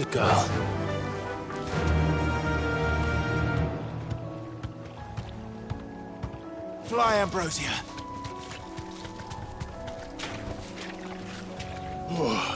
Good girl. Fly, Ambrosia. Oh.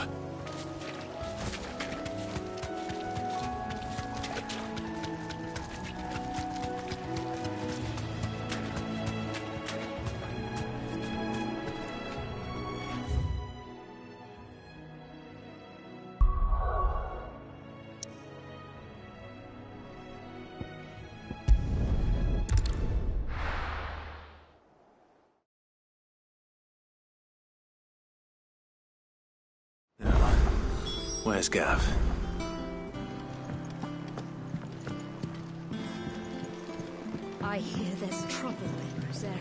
Where's Gav? I hear there's trouble in Rosaria.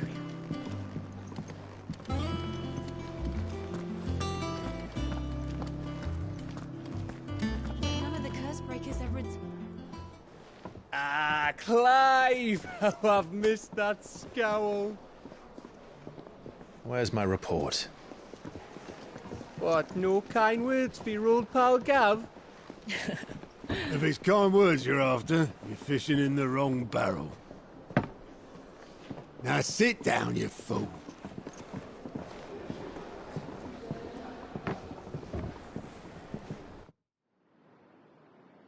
None of the curse breakers ever... Ah, Clive! Oh, I've missed that scowl. Where's my report? What, no kind words for your old pal Gav? If it's kind words you're after, you're fishing in the wrong barrel. Now sit down, you fool.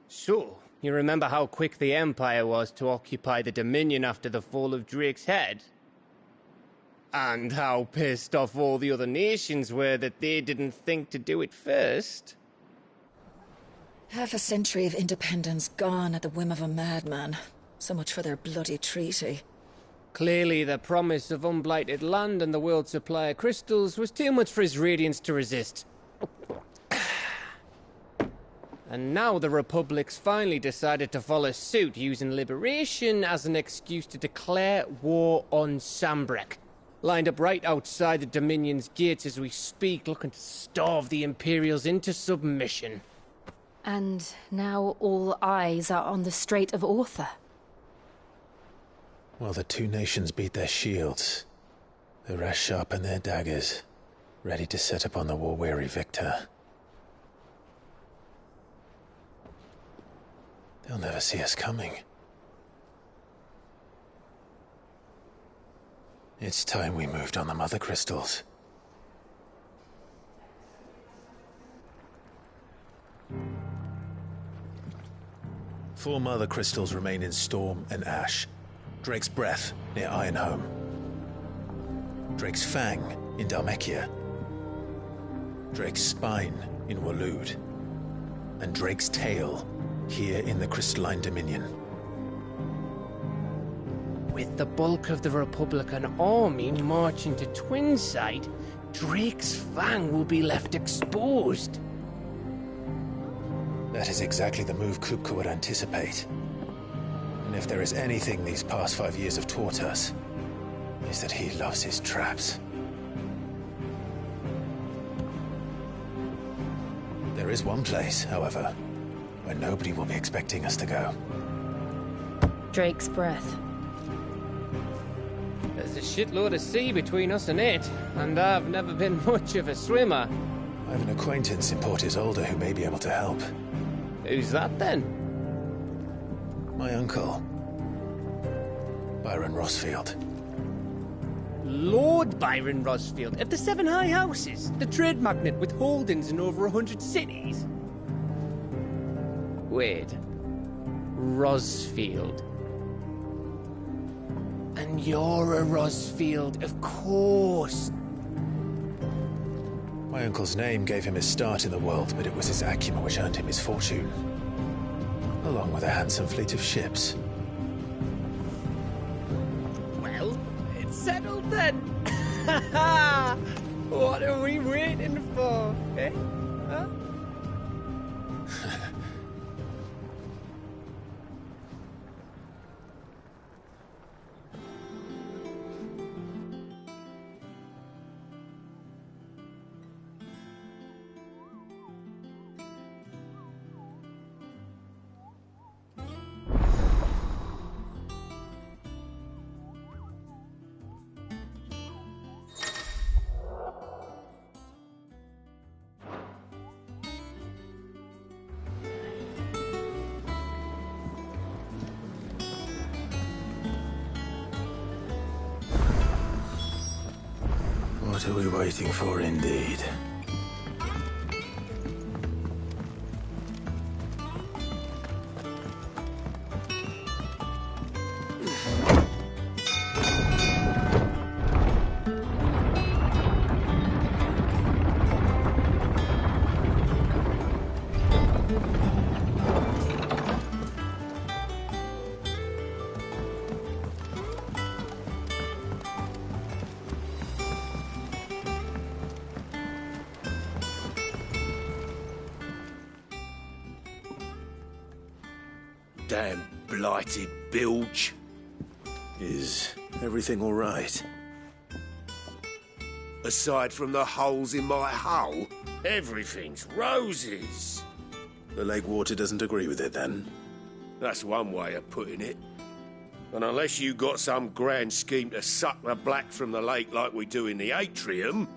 So, you remember how quick the Empire was to occupy the Dominion after the fall of Drake's head? And how pissed off all the other nations were that they didn't think to do it first? Half a century of independence gone at the whim of a madman. So much for their bloody treaty. Clearly, the promise of unblighted land and the world's supply of crystals was too much for his radiance to resist. And now the Republic's finally decided to follow suit, using liberation as an excuse to declare war on Sambrek. Lined up right outside the Dominion's gates as we speak, looking to starve the Imperials into submission. And now all eyes are on the Strait of Author. Well, the two nations beat their shields. The rest sharpen their daggers, ready to set upon the war-weary victor. They'll never see us coming. It's time we moved on the Mother Crystals. Four Mother Crystals remain in Storm and Ash. Drake's Breath, near Ironhome. Drake's Fang, in Dhalmekia. Drake's Spine, in Waloed. And Drake's Tail, here in the Crystalline Dominion. With the bulk of the Republican army marching to Twinside, Drake's Fang will be left exposed. That is exactly the move Kupka would anticipate. And if there is anything these past 5 years have taught us, is that he loves his traps. There is one place, however, where nobody will be expecting us to go. Drake's Breath. There's a shitload of sea between us and it, and I've never been much of a swimmer. I have an acquaintance in Port Isolde who may be able to help. Who's that then? My uncle, Byron Rosfield. Lord Byron Rosfield of the Seven High Houses, the trade magnate with holdings in over 100 cities. Wait, Rosfield. And you're a Rosfield, of course. My uncle's name gave him his start in the world, but it was his acumen which earned him his fortune. Along with a handsome fleet of ships. Well, it's settled then. What are we waiting for, eh? Huh? What are we waiting for, indeed? Damn blighted bilge. Is everything all right? Aside from the holes in my hull, everything's roses. The lake water doesn't agree with it, then? That's one way of putting it. And unless you got some grand scheme to suck the black from the lake like we do in the atrium,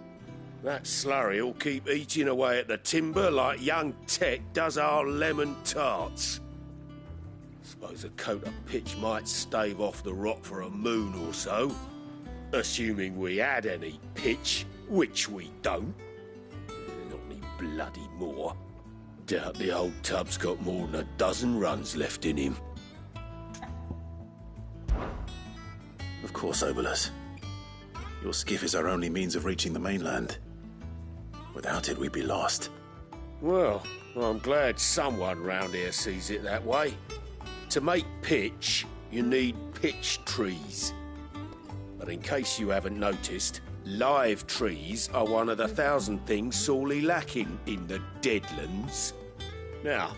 that slurry'll keep eating away at the timber like young Tech does our lemon tarts. Suppose a coat of pitch might stave off the rot for a moon or so. Assuming we had any pitch, which we don't. Not any bloody more. Doubt the old tub's got more than a dozen runs left in him. Of course, Obolus. Your skiff is our only means of reaching the mainland. Without it, we'd be lost. Well, I'm glad someone round here sees it that way. To make pitch, you need pitch trees. But in case you haven't noticed, live trees are one of the 1,000 things sorely lacking in the Deadlands. Now,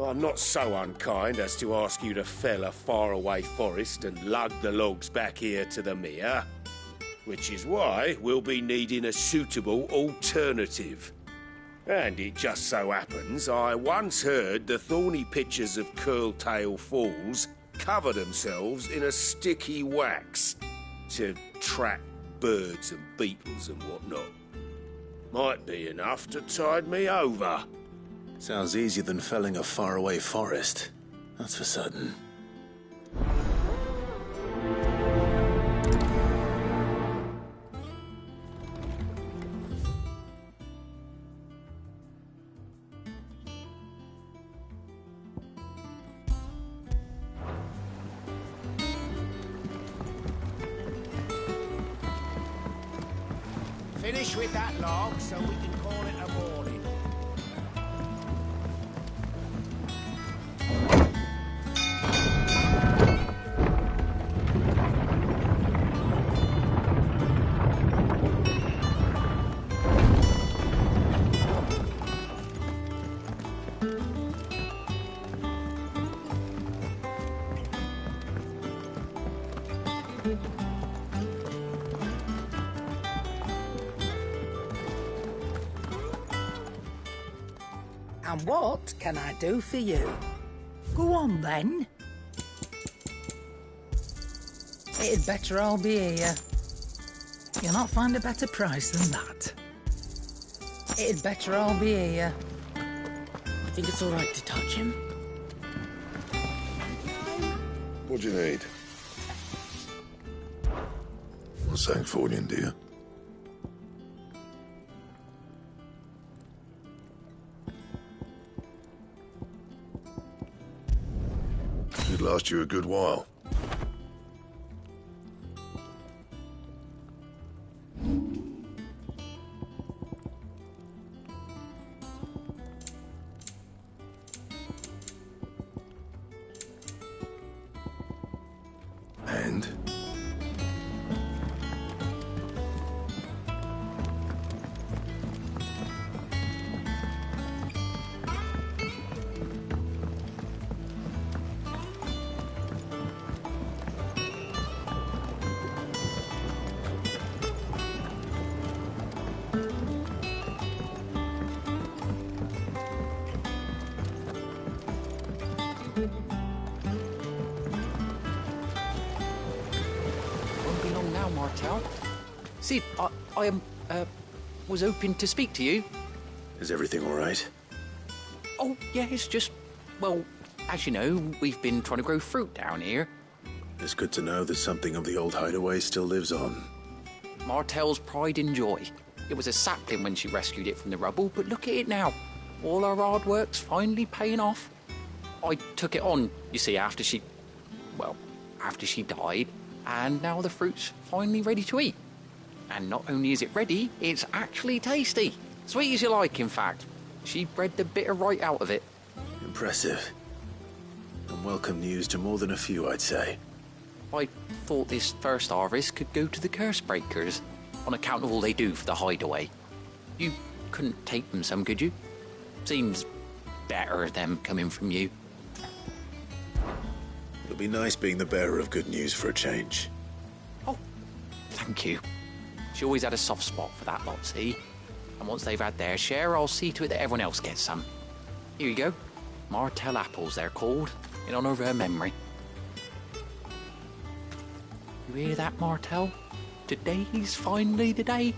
I'm not so unkind as to ask you to fell a faraway forest and lug the logs back here to the mere, which is why we'll be needing a suitable alternative. And it just so happens I once heard the thorny pitchers of Curltail Falls cover themselves in a sticky wax to trap birds and beetles and whatnot. Might be enough to tide me over. Sounds easier than felling a faraway forest. That's for certain. Finish with that log so we can call it a morning. And what can I do for you? Go on, then. It'd better all be here. You'll not find a better price than that. It'd better all be here. I think it's all right to touch him. What do you need? What's that for you, dear? It'd last you a good while. And? Won't be long now, Martel. See, I was hoping to speak to you. Is everything all right? Oh, yeah, it's just, well, as you know, we've been trying to grow fruit down here. It's good to know that something of the old hideaway still lives on. Martel's pride and joy. It was a sapling when she rescued it from the rubble, but look at it now. All her hard work's finally paying off. I took it on, you see, after she died, and now the fruit's finally ready to eat. And not only is it ready, it's actually tasty. Sweet as you like, in fact. She bred the bitter right out of it. Impressive. And welcome news to more than a few, I'd say. I thought this first harvest could go to the curse breakers, on account of all they do for the hideaway. You couldn't take them some, could you? Seems better them coming from you. It'll be nice being the bearer of good news for a change. Oh, thank you. She always had a soft spot for that lot, see? And once they've had their share, I'll see to it that everyone else gets some. Here you go. Martel apples, they're called, in honour of her memory. You hear that, Martel? Today's finally the day.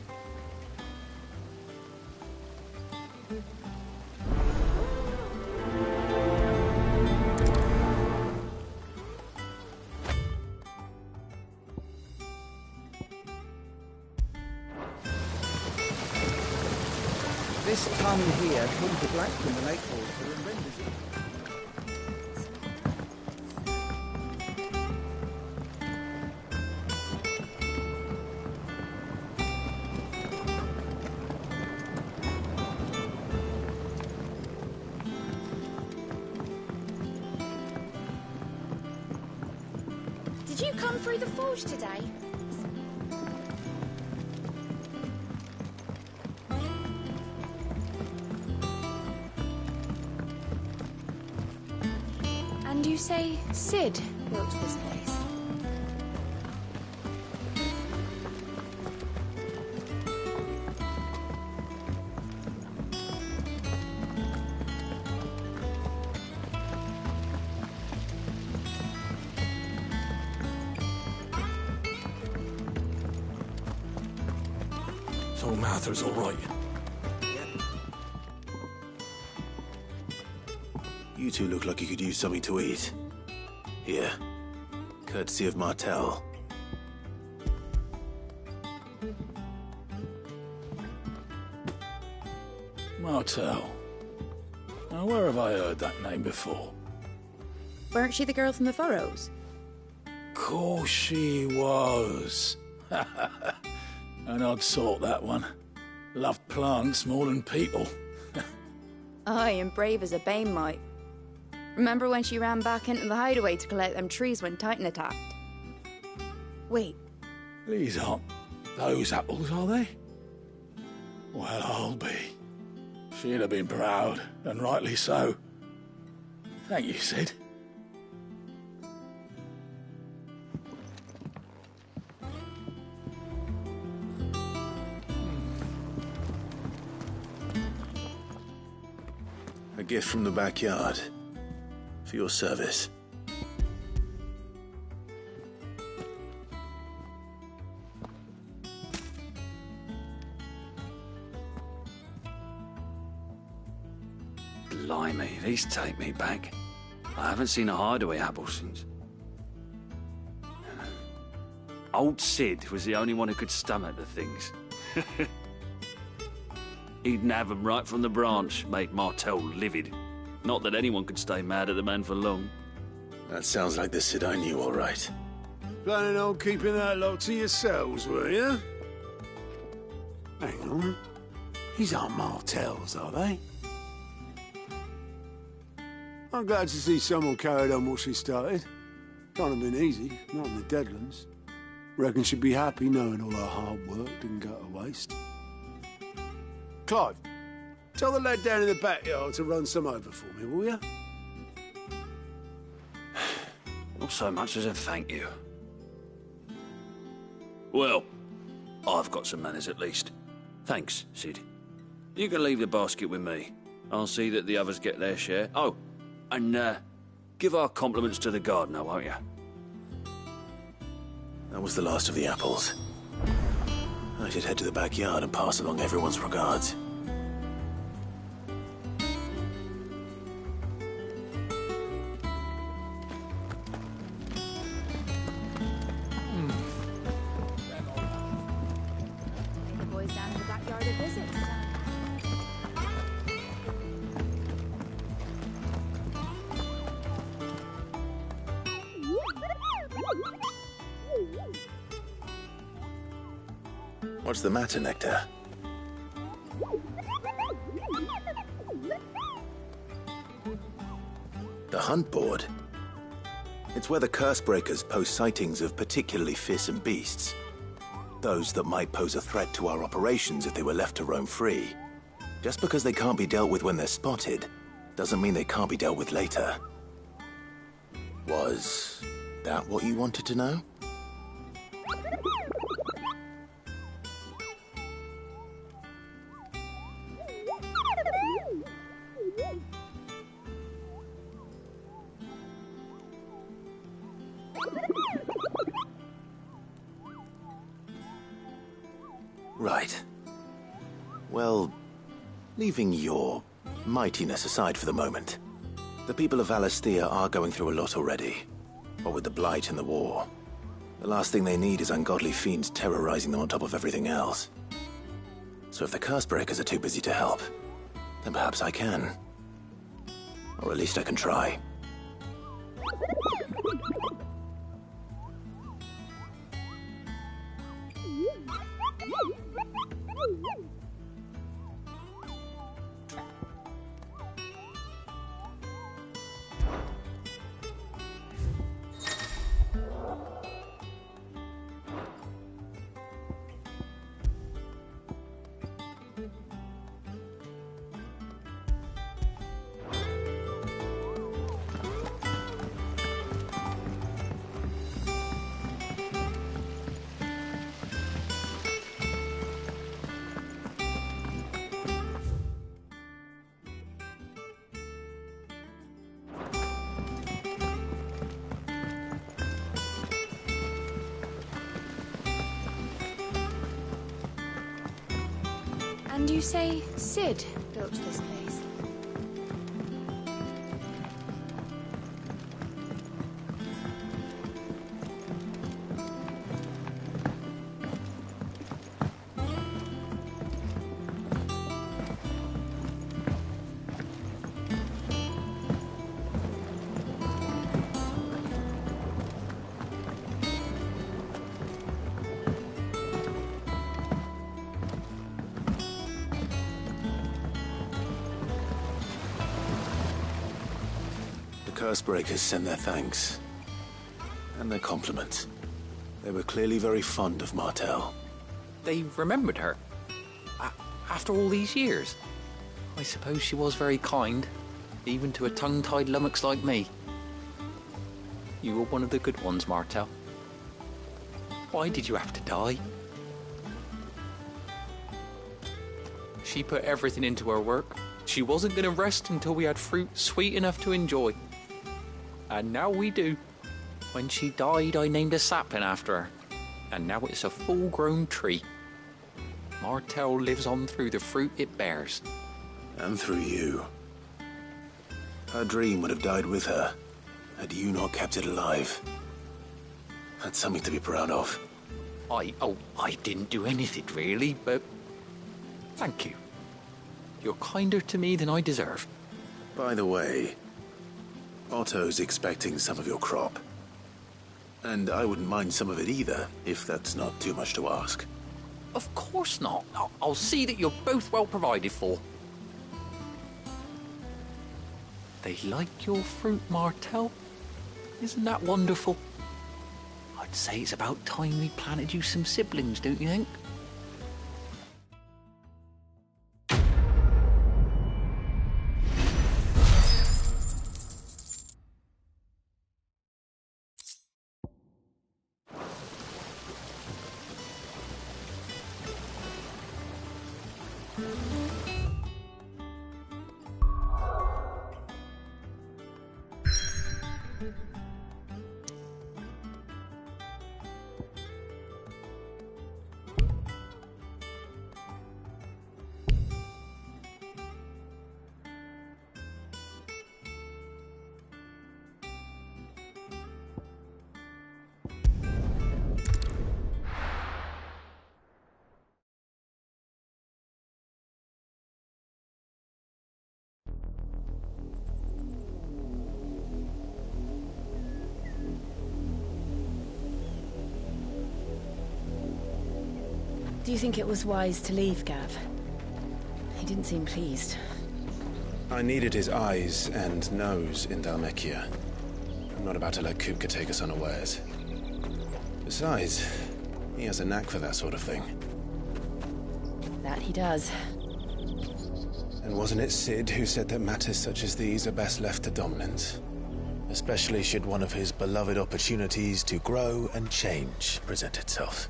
This tongue here pulls the black from the lake water and renders it. Did you come through the forge today? And you say Sid built this place? So Martha's all right. You two look like you could use something to eat. Here, courtesy of Martel. Martel. Now, where have I heard that name before? Weren't she the girl from the Furrows? Course she was. An odd sort, that one. Loved plants more than people. Aye, and brave as a bane might. Remember when she ran back into the hideaway to collect them trees when Titan attacked? Wait. These aren't those apples, are they? Well, I'll be. She'd have been proud, and rightly so. Thank you, Sid. A gift from the backyard. For your service. Blimey, these take me back. I haven't seen a hideaway apple since. Old Sid was the only one who could stomach the things. He'd nab 'em right from the branch, made Martel livid. Not that anyone could stay mad at the man for long. That sounds like the Sid I knew, all right. Planning on keeping that lot to yourselves, were you? Hang on. These aren't Martels, are they? I'm glad to see someone carried on what she started. Can't have been easy, not in the Deadlands. Reckon she'd be happy knowing all her hard work didn't go to waste. Clive, tell the lad down in the backyard to run some over for me, will you? Not so much as a thank you. Well, I've got some manners at least. Thanks, Sid. You can leave the basket with me. I'll see that the others get their share. Oh, and give our compliments to the gardener, won't you? That was the last of the apples. I should head to the backyard and pass along everyone's regards. What's the matter, Nectar? The hunt board? It's where the Cursebreakers post sightings of particularly fearsome beasts. Those that might pose a threat to our operations if they were left to roam free. Just because they can't be dealt with when they're spotted, doesn't mean they can't be dealt with later. Was that what you wanted to know? Right. Well, leaving your mightiness aside for the moment, the people of Valisthea are going through a lot already. What with the Blight and the war. The last thing they need is ungodly fiends terrorizing them on top of everything else. So if the Cursebreakers are too busy to help, then perhaps I can. Or at least I can try. And you say Sid built this place? Cursebreakers send their thanks. And their compliments. They were clearly very fond of Martel. They remembered her? After all these years? I suppose she was very kind, even to a tongue-tied lummox like me. You were one of the good ones, Martel. Why did you have to die? She put everything into her work. She wasn't going to rest until we had fruit sweet enough to enjoy. And now we do. When she died, I named a sapling after her. And now it's a full-grown tree. Martel lives on through the fruit it bears. And through you. Her dream would have died with her, had you not kept it alive. That's something to be proud of. I didn't do anything really, but thank you. You're kinder to me than I deserve. By the way, Otto's expecting some of your crop. And I wouldn't mind some of it either, if that's not too much to ask. Of course not. I'll see that you're both well provided for. They like your fruit, Martel. Isn't that wonderful? I'd say it's about time we planted you some siblings, don't you think? Do you think it was wise to leave, Gav? He didn't seem pleased. I needed his eyes and nose in Dhalmekia. I'm not about to let Kupka take us unawares. Besides, he has a knack for that sort of thing. That he does. And wasn't it Sid who said that matters such as these are best left to dominance? Especially should one of his beloved opportunities to grow and change present itself.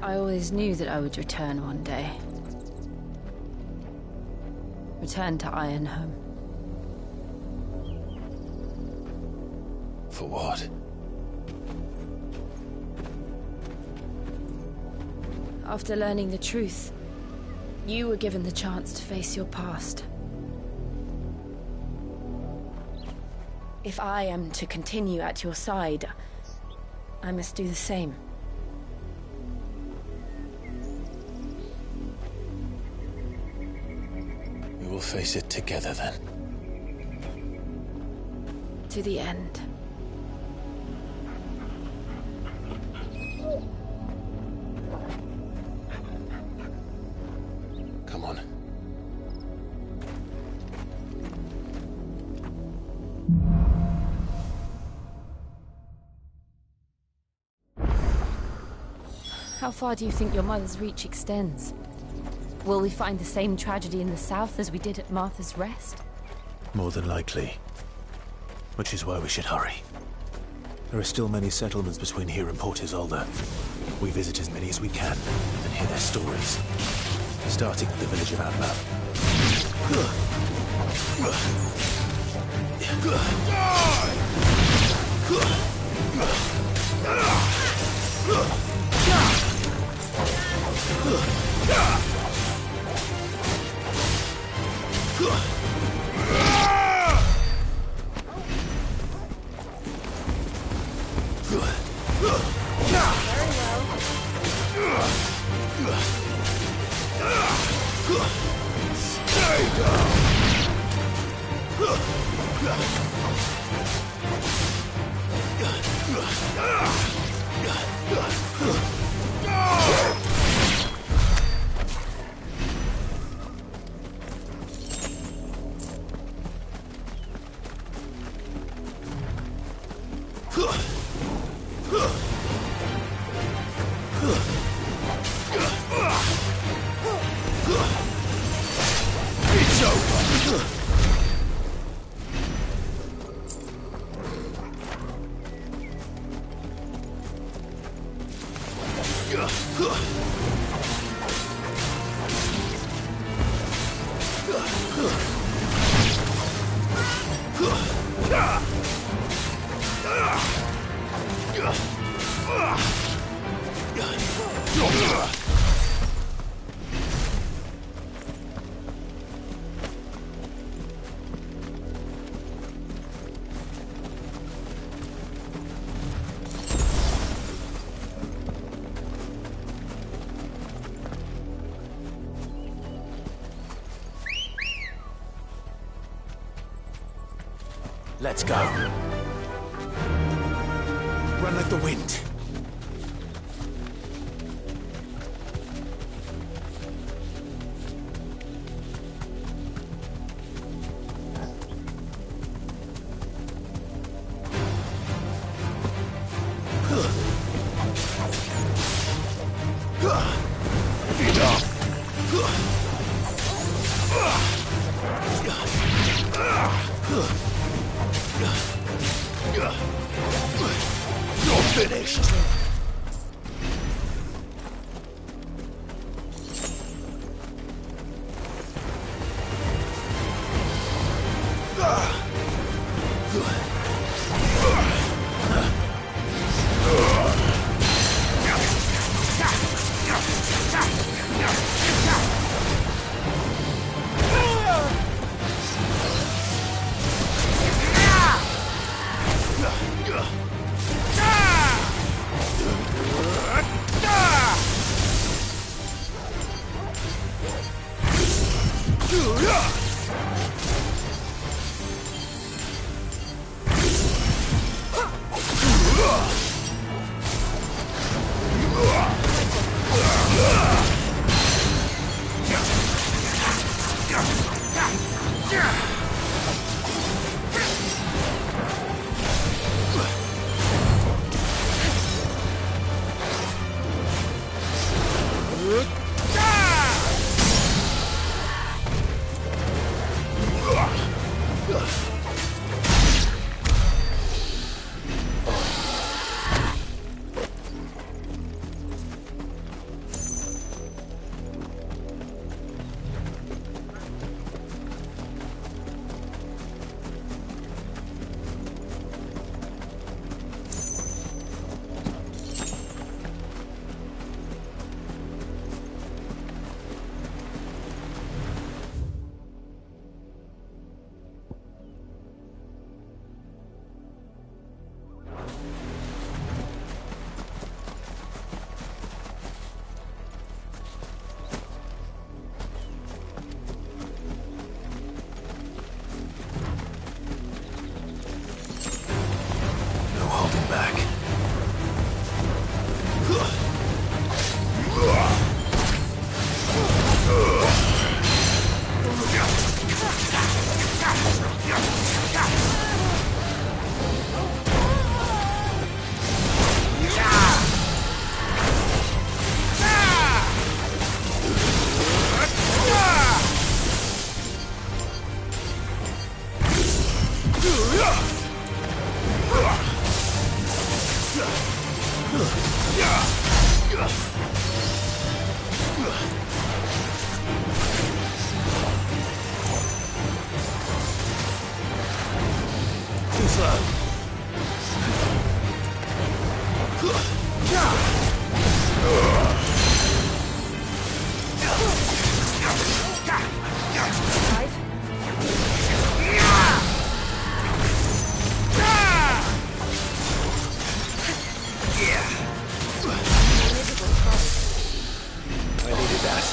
I always knew that I would return one day. Return to Ironhome. For what? After learning the truth, you were given the chance to face your past. If I am to continue at your side, I must do the same. We will face it together then. To the end. Come on. How far do you think your mother's reach extends? Will we find the same tragedy in the south as we did at Martha's Rest? More than likely. Which is why we should hurry. There are still many settlements between here and Port Isolde. We visit as many as we can and hear their stories. Starting with the village of Outmap. Let's go. Run like the wind. You're finished. Too slow. I needed that.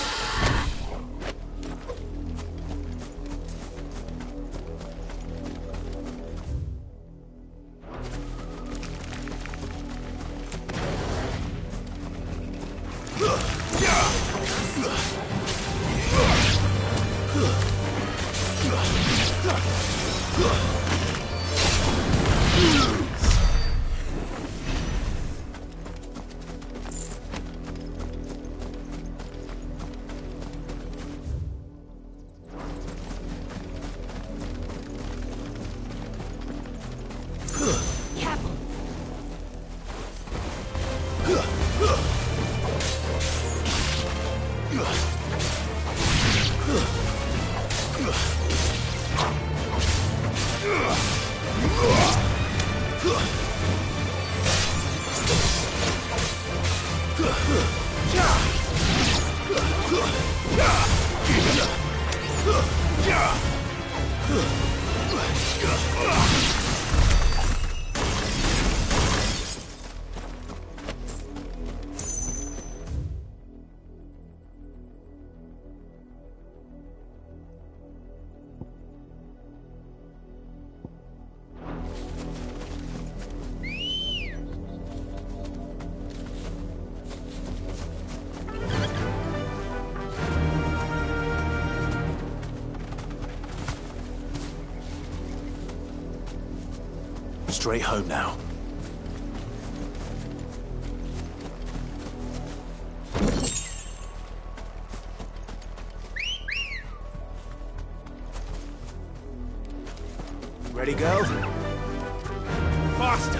Straight home now. Ready, go? Faster!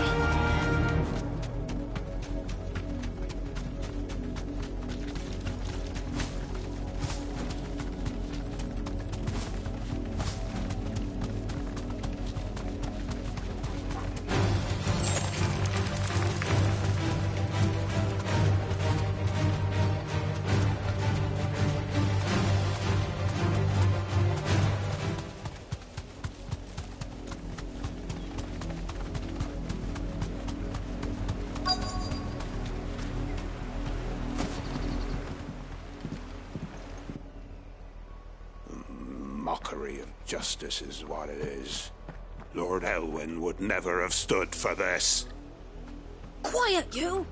Mockery of justice is what it is. Lord Elwyn would never have stood for this. Quiet, you!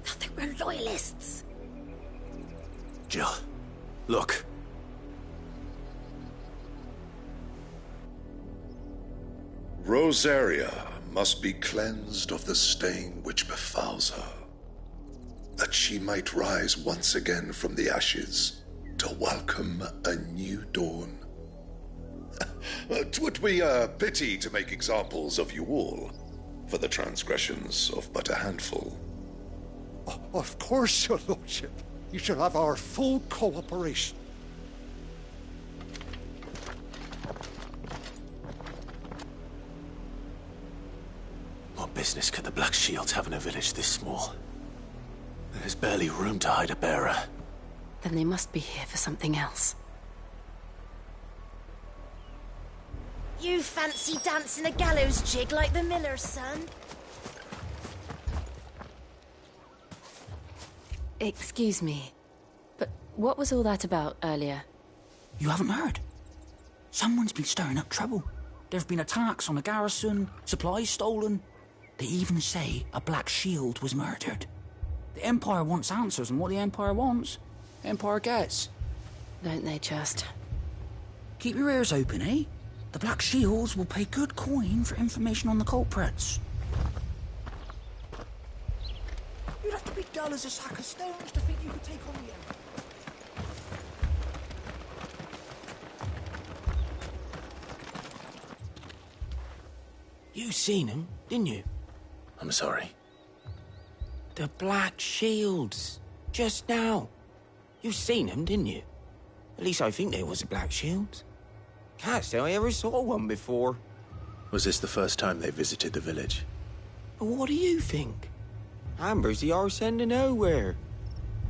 I think we're loyalists. Jill, look. Rosaria must be cleansed of the stain which befouls her, that she might rise once again from the ashes to welcome a new dawn. 'Twould be a pity to make examples of you all, for the transgressions of but a handful. Of course, your lordship. You shall have our full cooperation. What business could the Black Shields have in a village this small? There's barely room to hide a bearer. Then they must be here for something else. You fancy dancing a gallows jig like the miller's son? Excuse me, but what was all that about earlier? You haven't heard? Someone's been stirring up trouble. There have been attacks on the garrison, supplies stolen. They even say a Black Shield was murdered. The Empire wants answers, and what the Empire wants, the Empire gets. Don't they just? Keep your ears open, eh? The Black Shields will pay good coin for information on the culprits. You'd have to be dull as a sack of stones to think you could take on the Emperor. You seen him, didn't you? I'm sorry. The Black Shields. Just now. You seen them, didn't you? At least I think there was a Black Shield. Can't say I ever saw one before. Was this the first time they visited the village? But what do you think? Amber's the arse end of nowhere.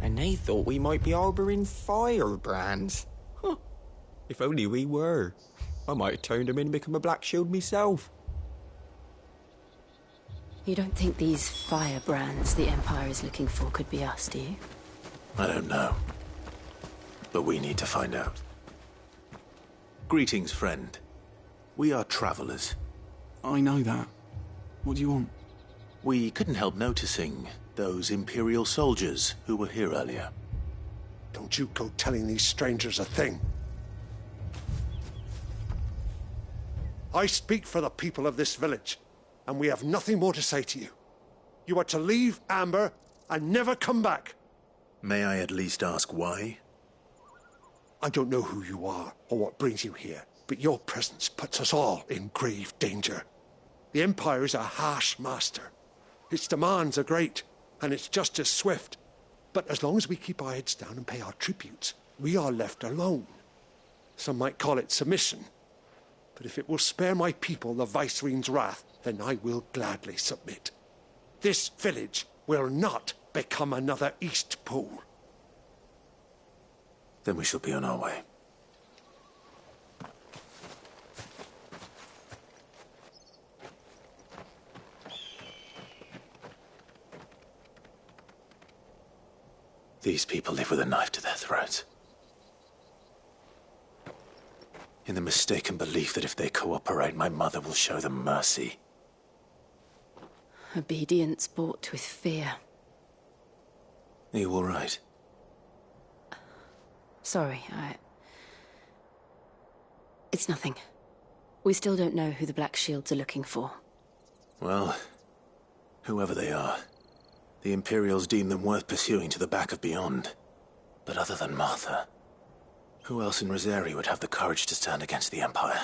And they thought we might be harbouring firebrands. Huh. If only we were. I might have turned them in and become a Black Shield myself. You don't think these firebrands the Empire is looking for could be us, do you? I don't know. But we need to find out. Greetings, friend. We are travelers. I know that. What do you want? We couldn't help noticing those Imperial soldiers who were here earlier. Don't you go telling these strangers a thing. I speak for the people of this village, and we have nothing more to say to you. You are to leave Amber and never come back. May I at least ask why? I don't know who you are or what brings you here, but your presence puts us all in grave danger. The Empire is a harsh master. Its demands are great, and its justice swift. But as long as we keep our heads down and pay our tributes, we are left alone. Some might call it submission. But if it will spare my people the Viceroy's wrath, then I will gladly submit. This village will not become another East Pool. Then we shall be on our way. These people live with a knife to their throats. In the mistaken belief that if they cooperate, my mother will show them mercy. Obedience bought with fear. Are you all right? Sorry, It's nothing. We still don't know who the Black Shields are looking for. Well, whoever they are, the Imperials deem them worth pursuing to the back of beyond. But other than Martha, who else in Rosari would have the courage to stand against the Empire?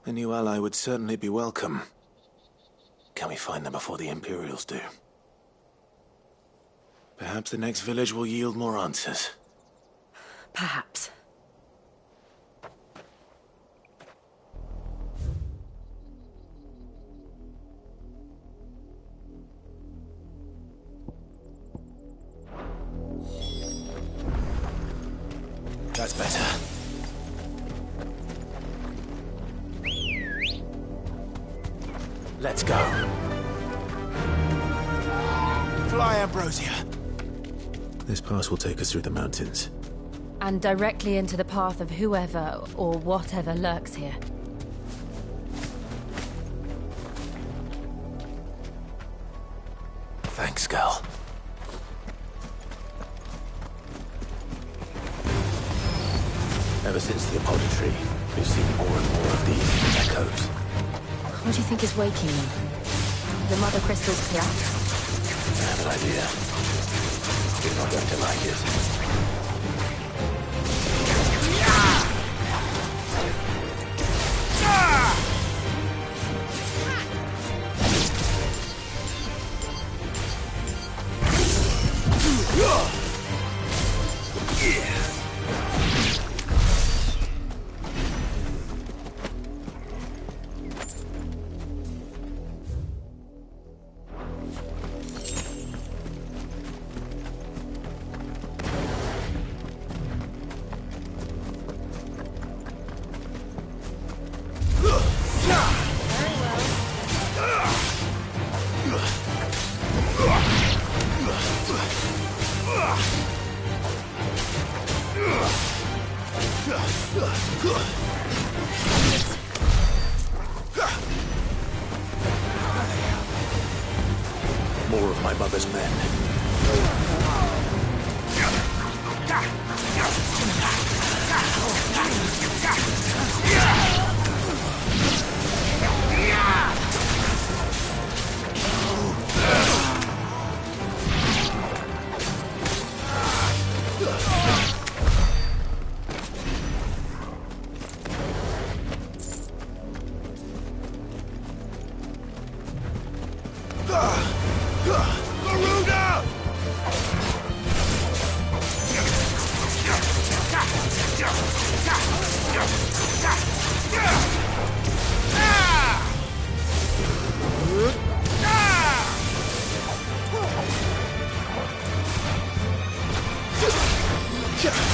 A new ally would certainly be welcome. Can we find them before the Imperials do? Perhaps the next village will yield more answers. Perhaps. That's better. Let's go. Fly, Ambrosia. This pass will take us through the mountains. And directly into the path of whoever or whatever lurks here. Thanks, girl. Ever since the Apollo tree, we've seen more and more of these echoes. What do you think is waking them? The Mother Crystal's collapse? I have an idea. You're not going to like it. It's over!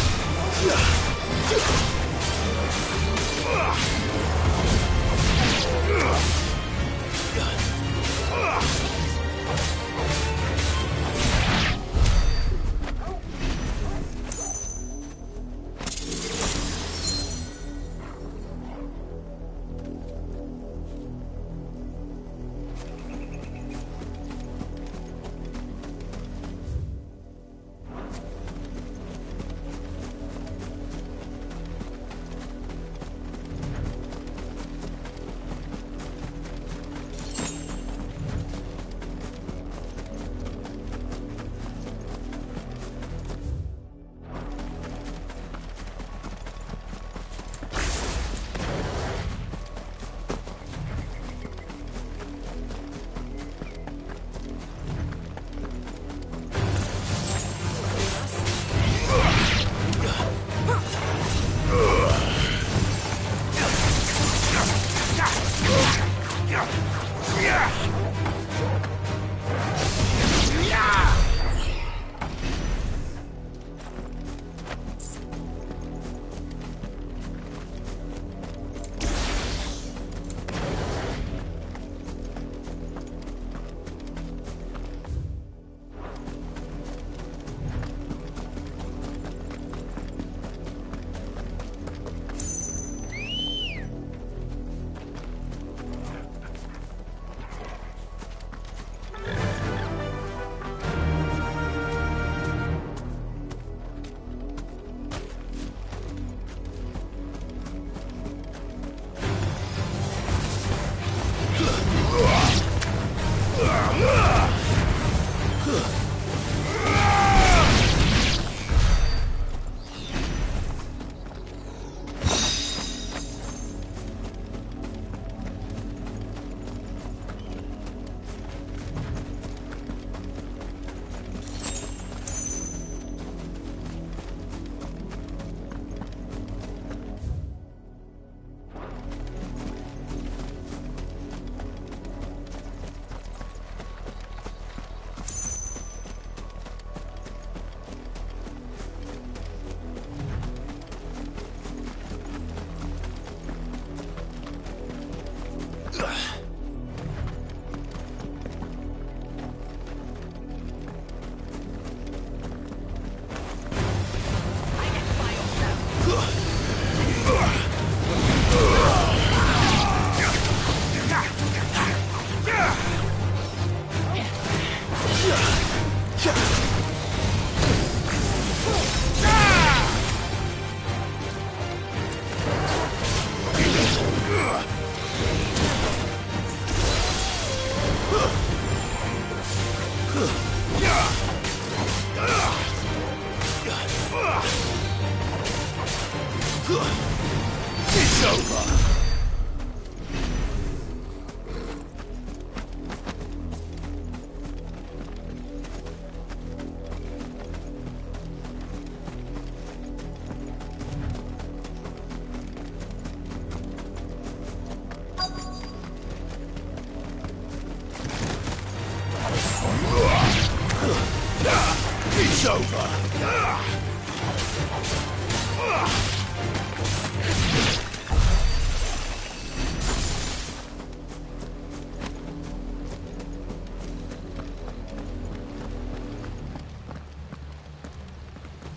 It's over!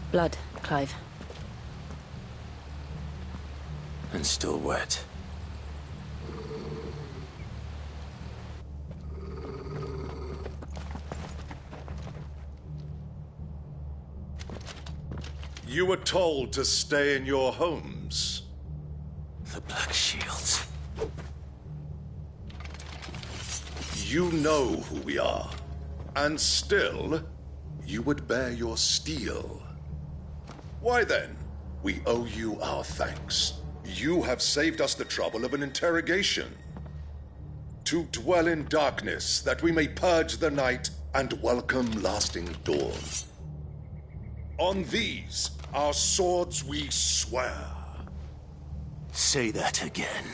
Blood, Clive. And still wet. You were told to stay in your homes. The Black Shields. You know who we are. And still, you would bear your steel. Why then, we owe you our thanks. You have saved us the trouble of an interrogation. To dwell in darkness, that we may purge the night and welcome lasting dawn. On these, our swords we swear. Say that again.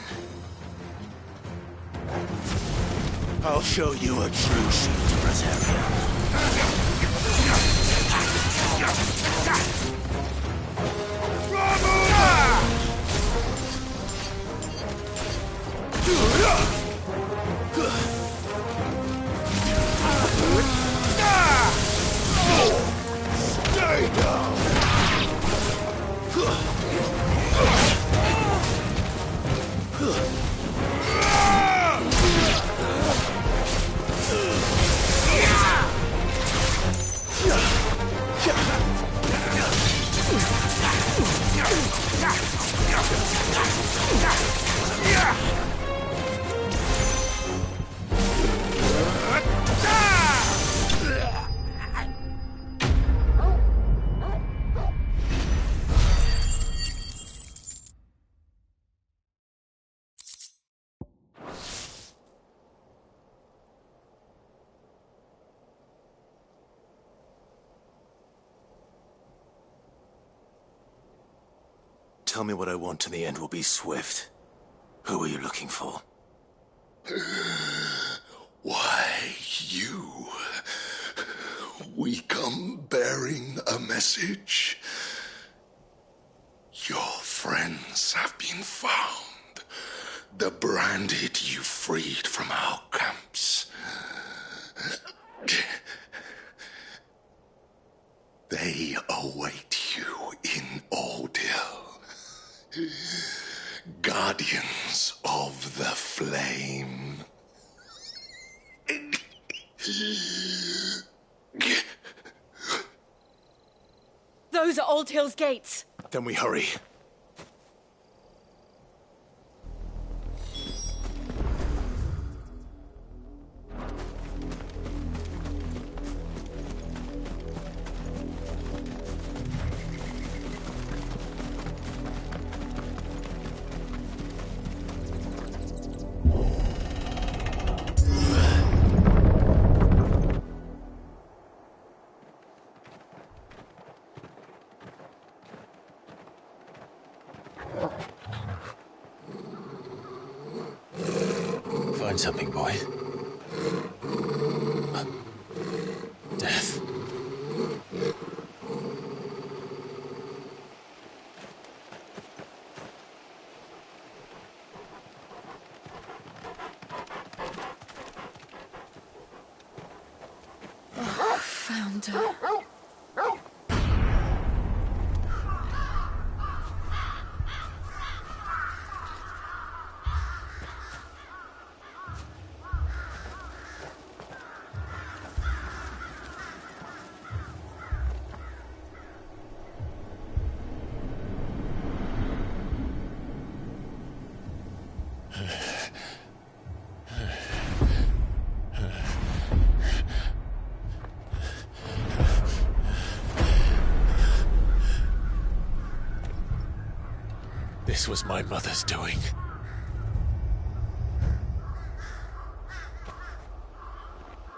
I'll show you a true shield, Protagonist. tell me what I want and the end will be swift. Who are you looking for? Why, you. We come bearing a message. Your friends have been found. The branded you freed from our camps. They await you in Ordeal. Guardians of the Flame. Those are Old Hill's gates. Then we hurry. Find something, boy. Death. Oh, found her. This was my mother's doing.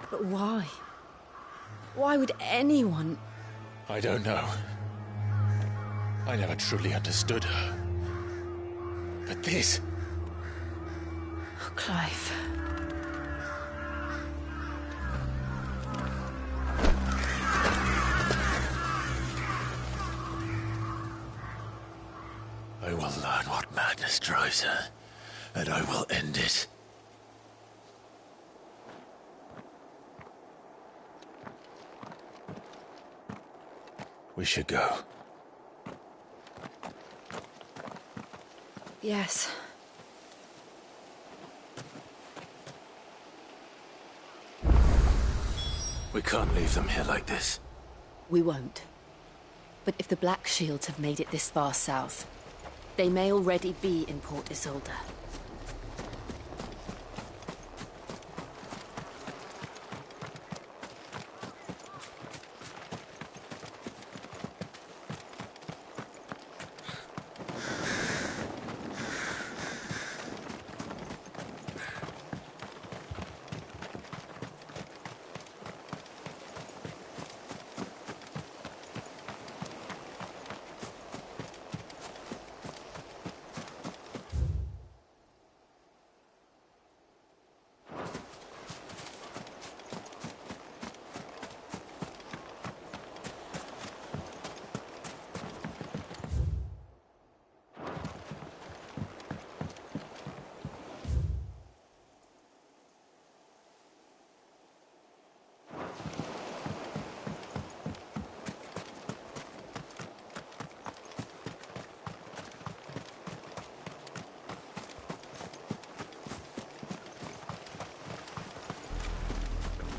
But why? Why would anyone... I don't know. I never truly understood her. But this... Oh, Clive. I will learn what madness drives her, and I will end it. We should go. Yes. We can't leave them here like this. We won't. But if the Black Shields have made it this far south, they may already be in Port Isolde.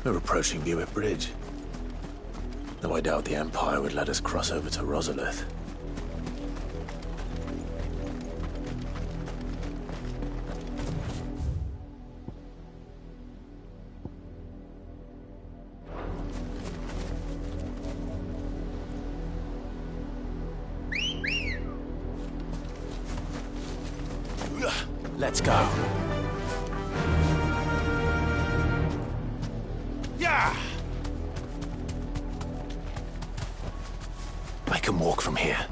We're approaching Buick Bridge. Though I doubt the Empire would let us cross over to Rosalith. Let's go. Yeah! I can walk from here.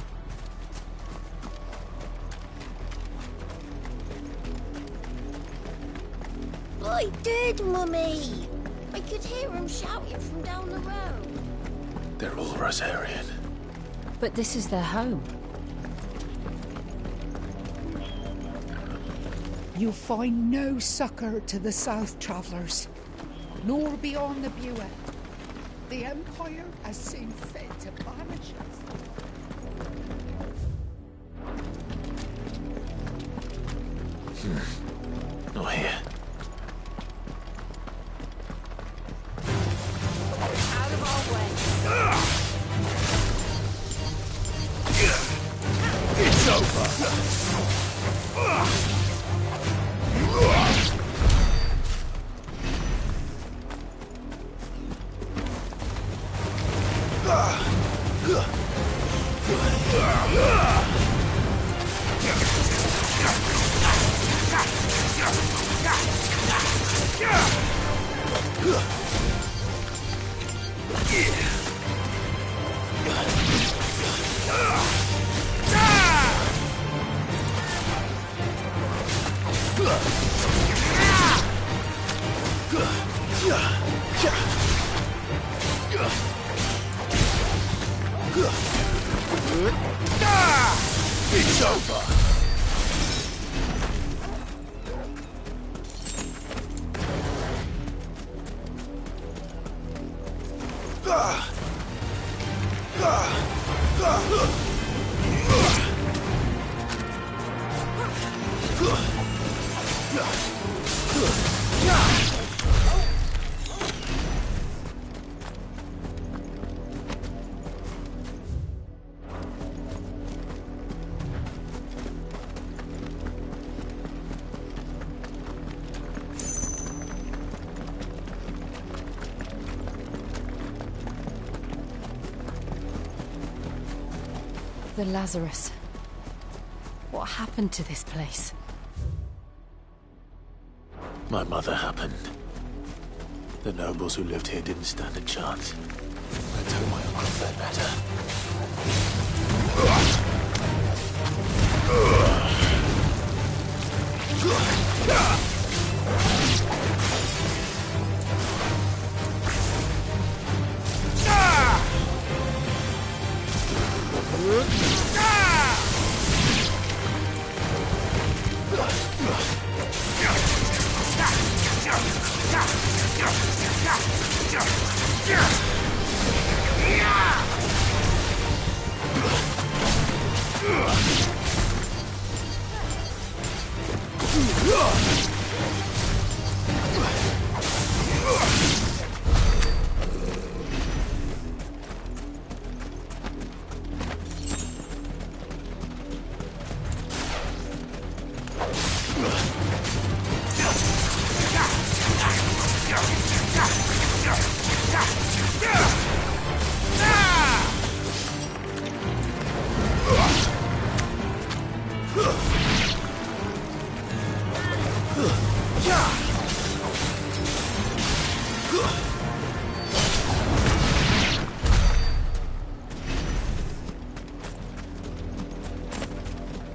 I did, Mummy. I could hear him shouting from down the road. They're all Rosarian. But this is their home. You find no succor to the south travellers, nor beyond the Buet. The Empire has seen fit to banish us. Not here. Out of our way. It's over. It's over. The Lazarus. What happened to this place? My mother happened. The nobles who lived here didn't stand a chance. I told my uncle they'd better.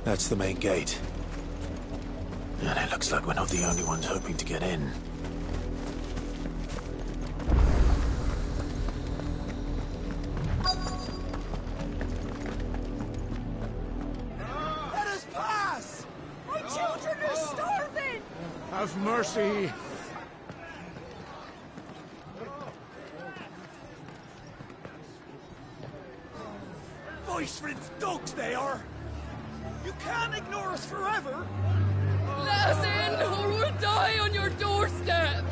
That's the main gate. And it looks like we're not the only ones hoping to get in. Let us pass! My children are starving! Have mercy. Voice-rinsed dogs they are! You can't ignore us forever! Let us in, or we'll die on your doorstep!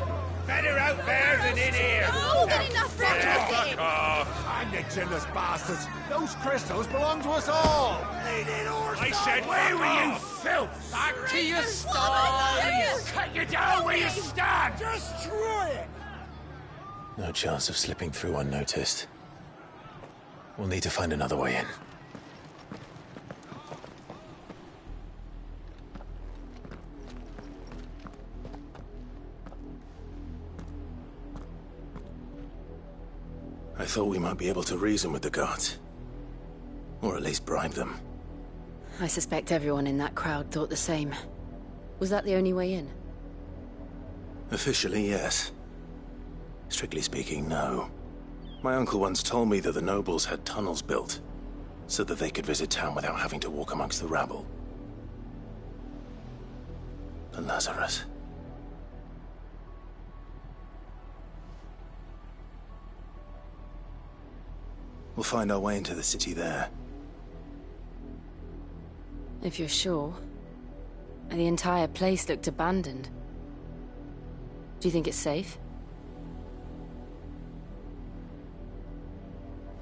Better out there than in here! Oh, good enough for everything! I'm the jealous bastards! Those crystals belong to us all! I said, where were you, filth? Back to your stalls! Cut you down where you stand! Destroy it! No chance of slipping through unnoticed. We'll need to find another way in. I thought we might be able to reason with the guards. Or at least bribe them. I suspect everyone in that crowd thought the same. Was that the only way in? Officially, yes. Strictly speaking, no. My uncle once told me that the nobles had tunnels built, so that they could visit town without having to walk amongst the rabble. The Lazarus. We'll find our way into the city there. If you're sure. The entire place looked abandoned. Do you think it's safe?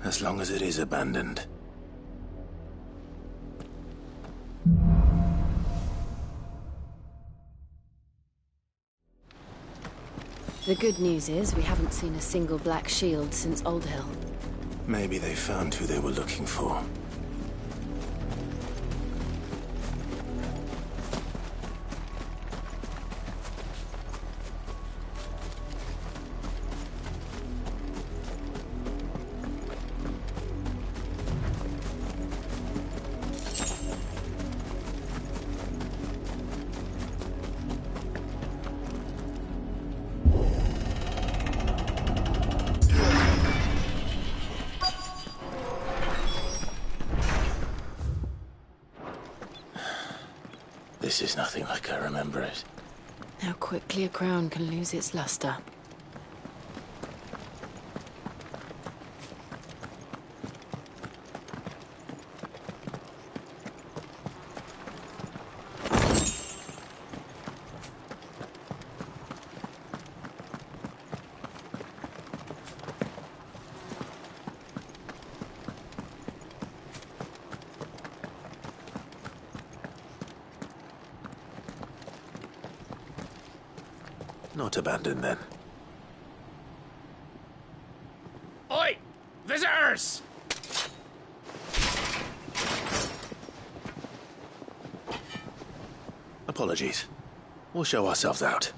As long as it is abandoned. The good news is we haven't seen a single black shield since Old Hill. Maybe they found who they were looking for. This is nothing like I remember it. How quickly a crown can lose its luster. Not abandoned, then. Oi! Visitors! Apologies. We'll show ourselves out.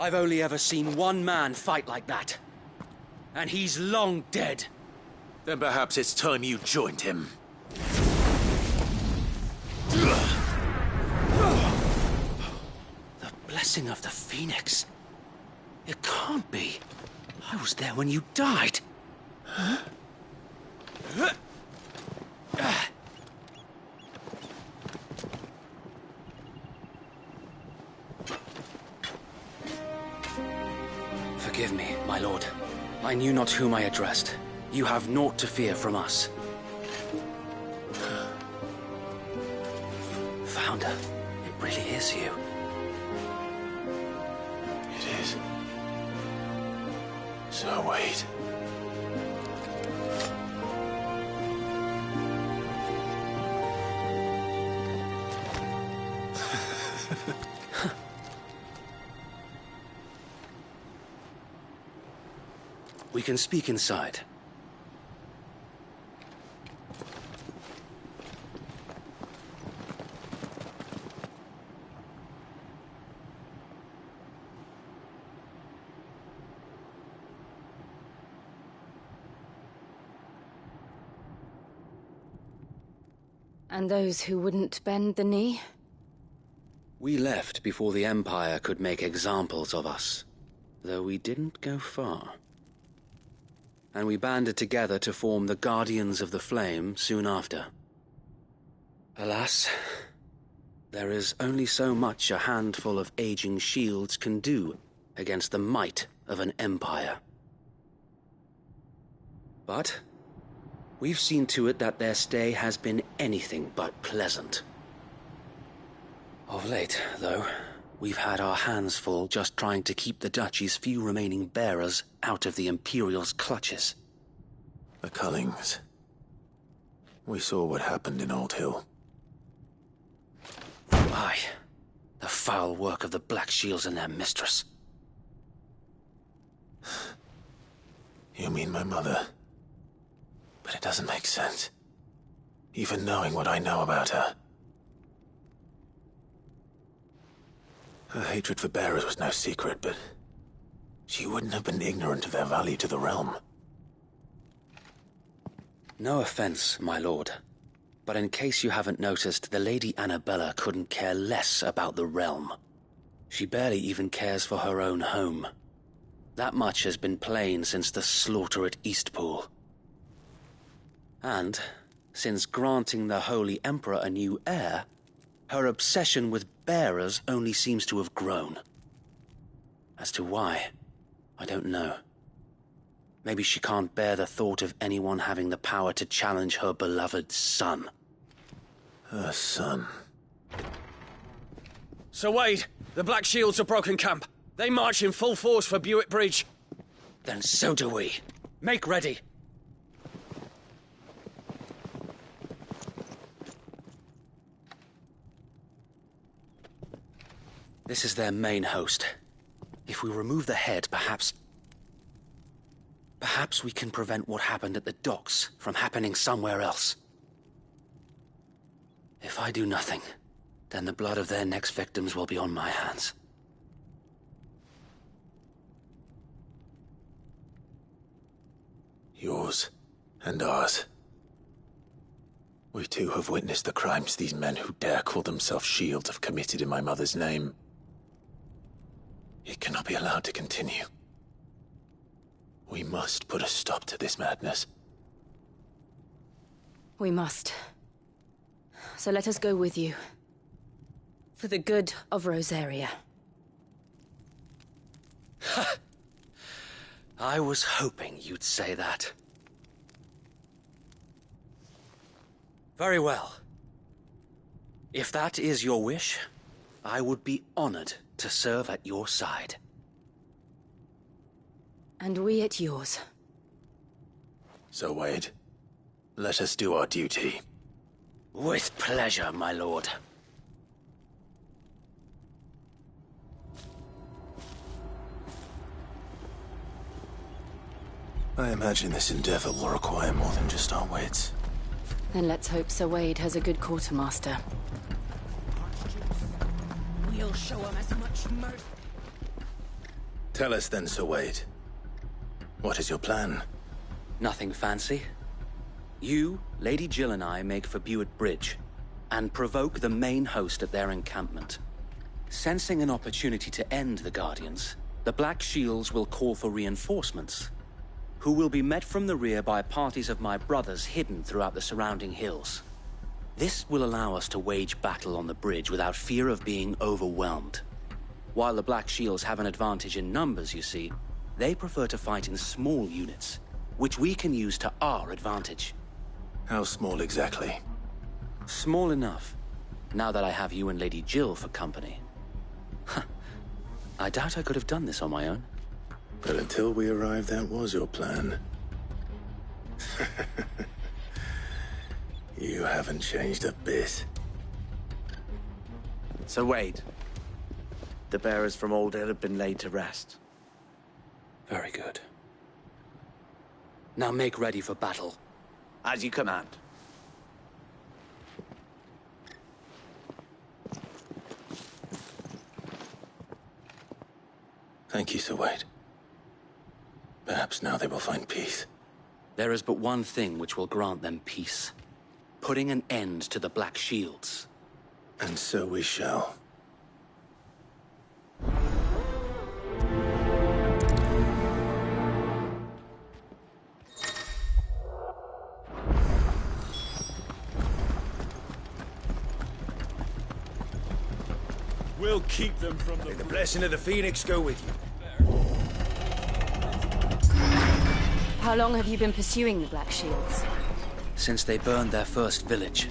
I've only ever seen one man fight like that. And he's long dead. Then perhaps it's time you joined him. The blessing of the Phoenix. It can't be. I was there when you died. Huh? Forgive me, my lord. I knew not whom I addressed. You have naught to fear from us. Founder, it really is you. It is. So wait. We can speak inside. And those who wouldn't bend the knee? We left before the Empire could make examples of us, though we didn't go far. And we banded together to form the Guardians of the Flame soon after. Alas, there is only so much a handful of aging shields can do against the might of an empire. But we've seen to it that their stay has been anything but pleasant. Of late, though, we've had our hands full just trying to keep the Duchy's few remaining bearers out of the Imperial's clutches. The Cullings. We saw what happened in Old Hill. Aye, the foul work of the Black Shields and their mistress. You mean my mother? But it doesn't make sense. Even knowing what I know about her. Her hatred for bearers was no secret, but she wouldn't have been ignorant of their value to the realm. No offense, my lord, but in case you haven't noticed, the Lady Annabella couldn't care less about the realm. She barely even cares for her own home. That much has been plain since the slaughter at Eastpool. And, since granting the Holy Emperor a new heir, her obsession with bearers only seems to have grown. As to why, I don't know. Maybe she can't bear the thought of anyone having the power to challenge her beloved son. Her son. Sir Wade, the Black Shields have broken camp. They march in full force for Buick Bridge. Then so do we. Make ready. This is their main host. If we remove the head, perhaps we can prevent what happened at the docks from happening somewhere else. If I do nothing, then the blood of their next victims will be on my hands. Yours and ours. We too have witnessed the crimes these men who dare call themselves shields have committed in my mother's name. It cannot be allowed to continue. We must put a stop to this madness. We must. So let us go with you. For the good of Rosaria. I was hoping you'd say that. Very well. If that is your wish, I would be honored to serve at your side. And we at yours. So, Wade, let us do our duty. With pleasure, my lord. I imagine this endeavor will require more than just our wits. Then let's hope Sir Wade has a good quartermaster. We'll show him as much mercy. Tell us then, Sir Wade. What is your plan? Nothing fancy. You, Lady Jill and I make for Buick Bridge, and provoke the main host at their encampment. Sensing an opportunity to end the Guardians, the Black Shields will call for reinforcements, who will be met from the rear by parties of my brothers hidden throughout the surrounding hills. This will allow us to wage battle on the bridge without fear of being overwhelmed. While the Black Shields have an advantage in numbers, you see, they prefer to fight in small units, which we can use to our advantage. How small exactly? Small enough, now that I have you and Lady Jill for company. I doubt I could have done this on my own. But until we arrived, that was your plan. You haven't changed a bit. So Wade, the bearers from Old Hill have been laid to rest. Very good. Now make ready for battle. As you command. Thank you, Sir Wade. Perhaps now they will find peace. There is but one thing which will grant them peace. Putting an end to the Black Shields. And so we shall. We'll keep them from May the blessing of the Phoenix go with you. How long have you been pursuing the Black Shields? Since they burned their first village.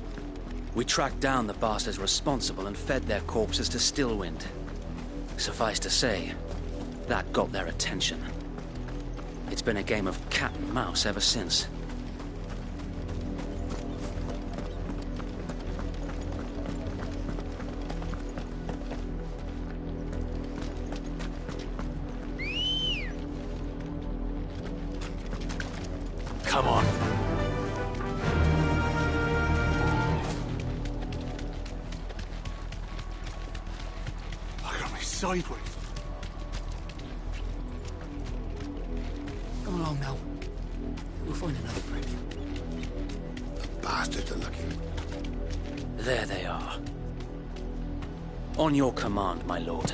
We tracked down the bastards responsible and fed their corpses to Stillwind. Suffice to say, that got their attention. It's been a game of cat and mouse ever since. Come on. I got me sideways. Come along now. We'll find another brick. The bastards are looking. There they are. On your command, my lord.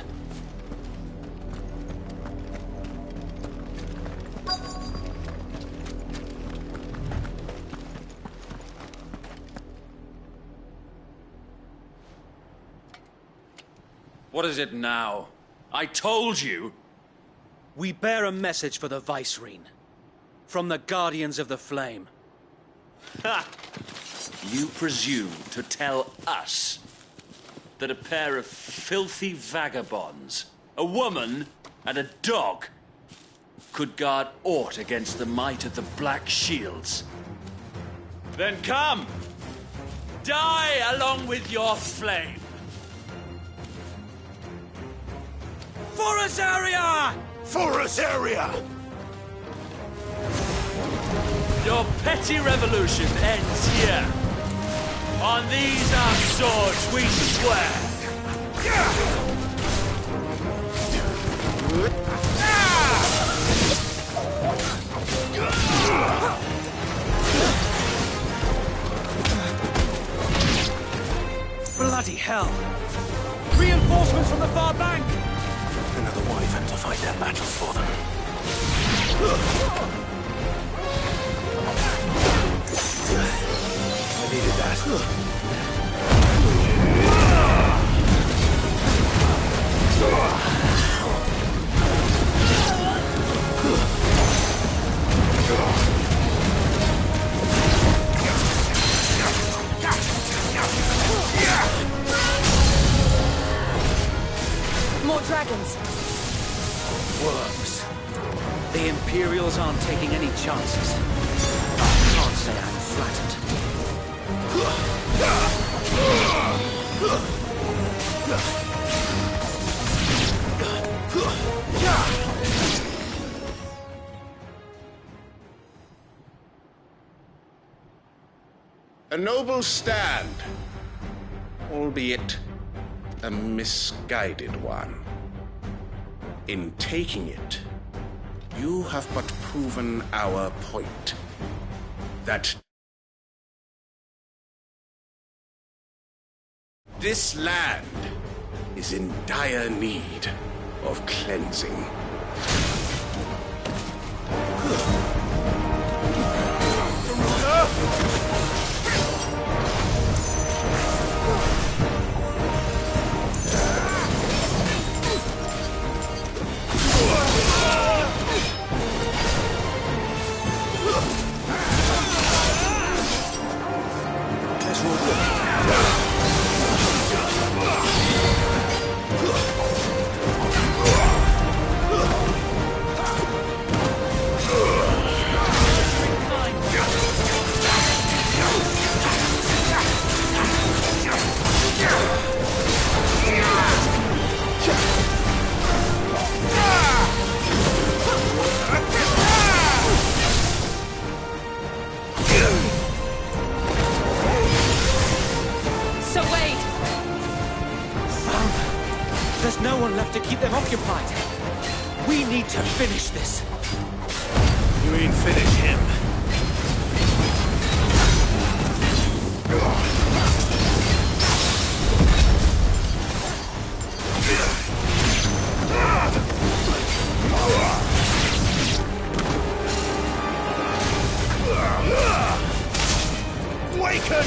What is it now? I told you! We bear a message for the Vicereine. From the Guardians of the Flame. Ha! You presume to tell us that a pair of filthy vagabonds, a woman and a dog, could guard aught against the might of the Black Shields? Then come! Die along with your flame! For us area! For us area! Your petty revolution ends here. On these our swords we swear. Bloody hell! Reinforcements from the far bank! Another wyvern to fight their battles for them. I needed that. More dragons! Worms. The Imperials aren't taking any chances. I can't say I'm flattered. A noble stand, albeit a misguided one. In taking it, you have but proven our point. That this land is in dire need of cleansing. There's no one left to keep them occupied. We need to finish this. You mean finish him? Waken!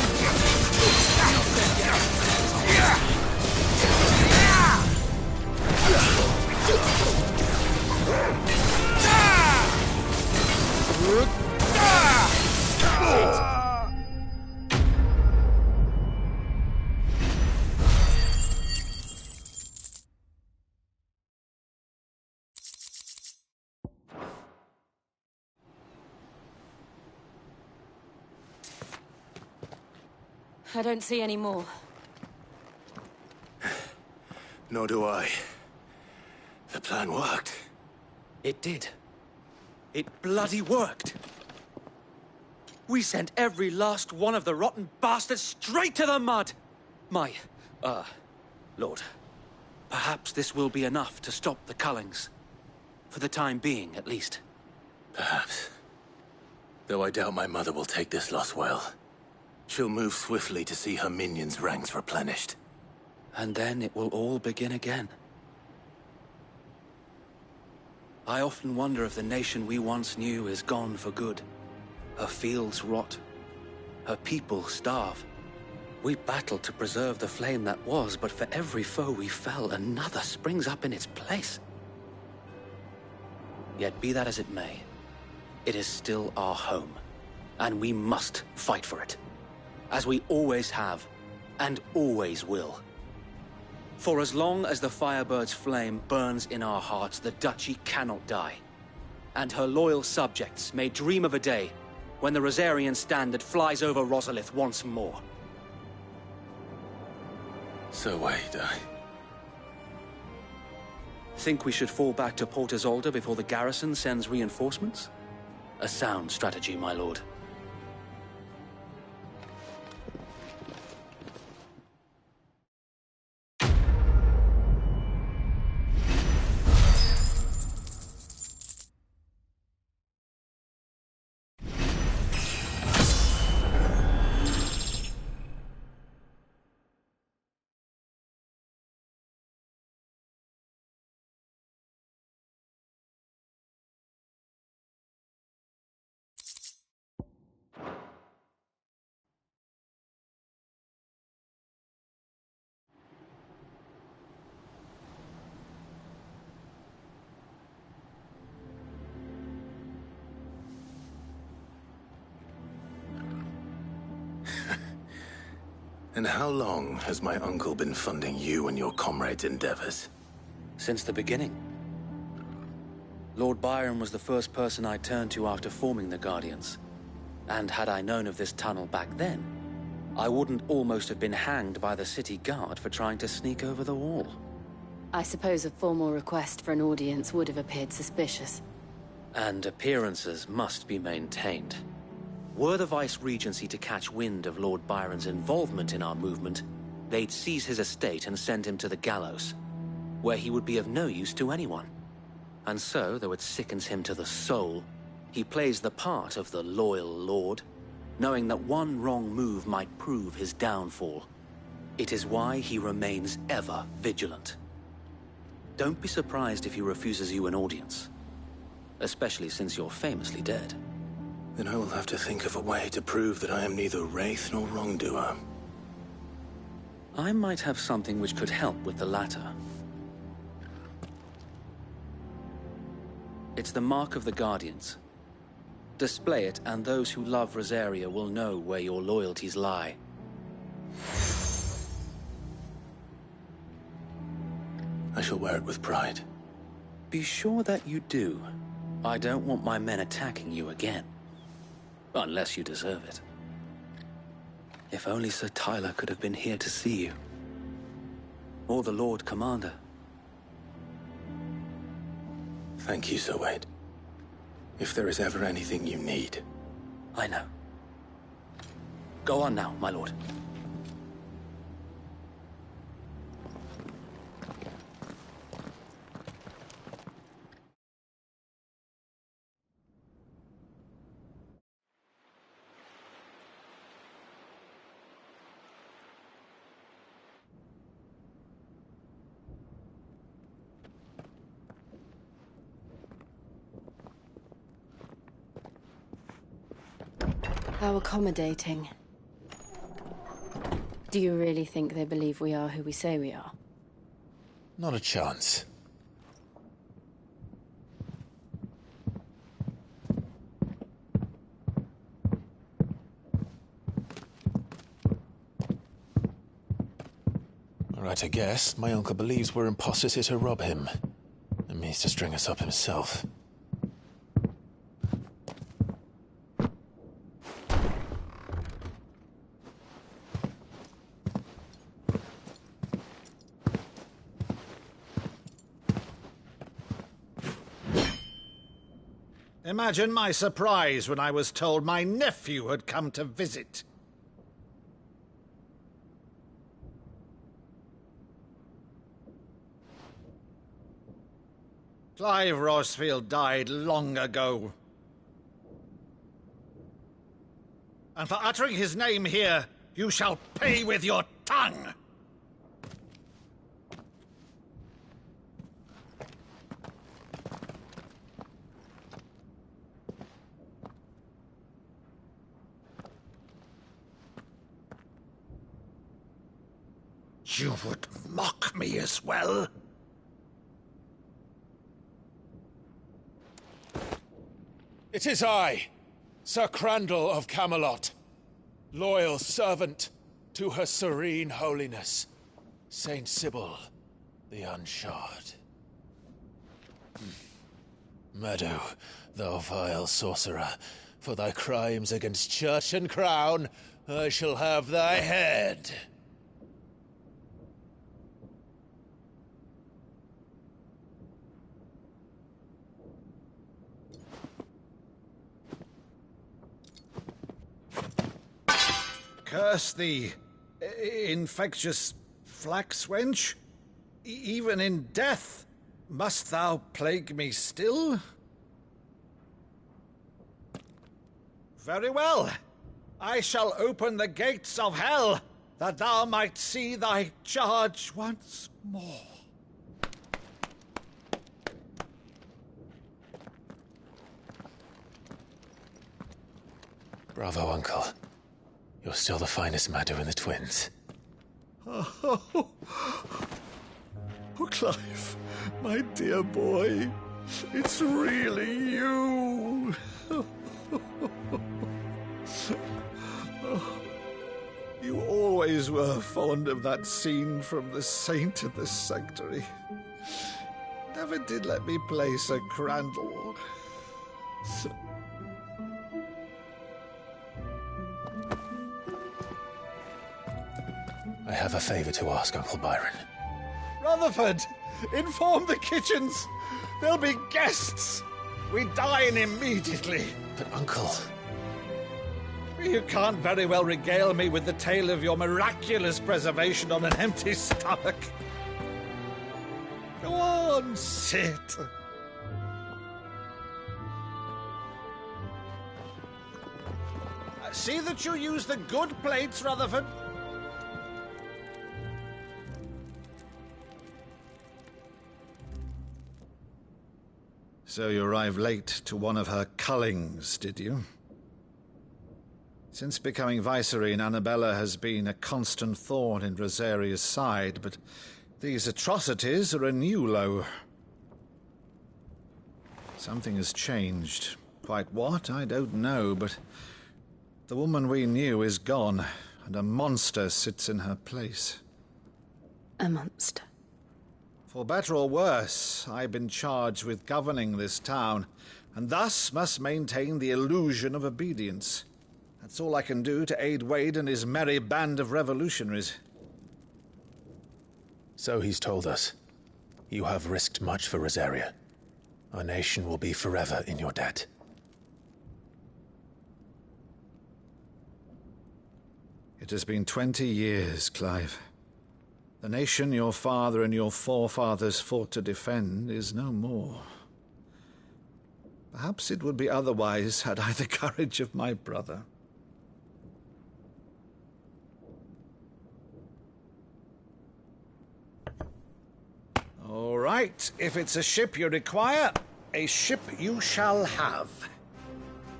I don't see any more. Nor do I. The plan worked. It did. It bloody worked. We sent every last one of the rotten bastards straight to the mud! My, Lord, perhaps this will be enough to stop the Cullings. For the time being, at least. Perhaps. Though I doubt my mother will take this loss well. She'll move swiftly to see her minions' ranks replenished. And then it will all begin again. I often wonder if the nation we once knew is gone for good. Her fields rot. Her people starve. We battled to preserve the flame that was, but for every foe we fell, another springs up in its place. Yet be that as it may, it is still our home, and we must fight for it. As we always have, and always will. For as long as the Firebird's flame burns in our hearts, the Duchy cannot die. And her loyal subjects may dream of a day when the Rosarian standard flies over Rosalith once more. So wait, Think we should fall back to Port Isolde before the garrison sends reinforcements? A sound strategy, my lord. And how long has my uncle been funding you and your comrades' endeavors? Since the beginning. Lord Byron was the first person I turned to after forming the Guardians. And had I known of this tunnel back then, I wouldn't almost have been hanged by the city guard for trying to sneak over the wall. I suppose a formal request for an audience would have appeared suspicious. And appearances must be maintained. Were the Vice-Regency to catch wind of Lord Byron's involvement in our movement, they'd seize his estate and send him to the gallows, where he would be of no use to anyone. And so, though it sickens him to the soul, he plays the part of the loyal lord, knowing that one wrong move might prove his downfall. It is why he remains ever vigilant. Don't be surprised if he refuses you an audience, especially since you're famously dead. Then I will have to think of a way to prove that I am neither wraith nor wrongdoer. I might have something which could help with the latter. It's the mark of the Guardians. Display it, and those who love Rosaria will know where your loyalties lie. I shall wear it with pride. Be sure that you do. I don't want my men attacking you again. Unless you deserve it. If only Sir Tyler could have been here to see you. Or the Lord Commander. Thank you, Sir Wade. If there is ever anything you need. I know. Go on now, my lord. How accommodating. Do you really think they believe we are who we say we are? Not a chance. Right, I guess. My uncle believes we're imposters here to rob him. And means to string us up himself. Imagine my surprise when I was told my nephew had come to visit. Clive Rosfield died long ago. And for uttering his name here, you shall pay with your tongue! You would mock me as well? It is I, Sir Crandall of Camelot, loyal servant to Her Serene Holiness, Saint Sybil the Unshod. Meadow, thou vile sorcerer, for thy crimes against church and crown, I shall have thy head. Curse thee, infectious flax wench. Even in death, must thou plague me still? Very well. I shall open the gates of hell, that thou might see thy charge once more. Bravo, Uncle. You're still the finest Maddu in the twins. Oh, Clive, my dear boy, it's really you. You always were fond of that scene from The Saint in the Sanctuary. Never did let me play Sir Crandall. I have a favor to ask, Uncle Byron. Rutherford, inform the kitchens. There'll be guests. We dine immediately. But, Uncle... You can't very well regale me with the tale of your miraculous preservation on an empty stomach. Go on, sit. See that you use the good plates, Rutherford. So you arrived late to one of her cullings, did you? Since becoming Vicereine, Annabella has been a constant thorn in Rosaria's side, but these atrocities are a new low. Something has changed. Quite what, I don't know, but the woman we knew is gone, and a monster sits in her place. A monster? For better or worse, I've been charged with governing this town, and thus must maintain the illusion of obedience. That's all I can do to aid Wade and his merry band of revolutionaries. So he's told us. You have risked much for Rosaria. Our nation will be forever in your debt. It has been 20 years, Clive. The nation your father and your forefathers fought to defend is no more. Perhaps it would be otherwise had I the courage of my brother. All right, if it's a ship you require, a ship you shall have.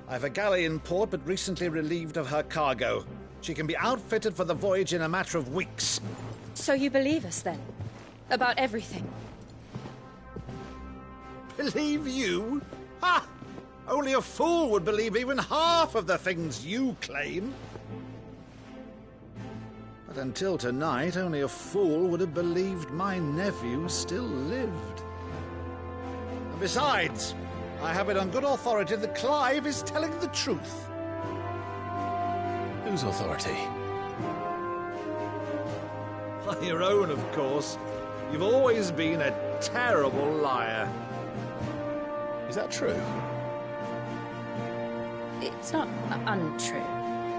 I've a galley in port, but recently relieved of her cargo. She can be outfitted for the voyage in a matter of weeks. So you believe us, then? About everything? Believe you? Ha! Only a fool would believe even half of the things you claim. But until tonight, only a fool would have believed my nephew still lived. And besides, I have it on good authority that Clive is telling the truth. Whose authority? Your own, of course. You've always been a terrible liar. Is that true? It's not untrue.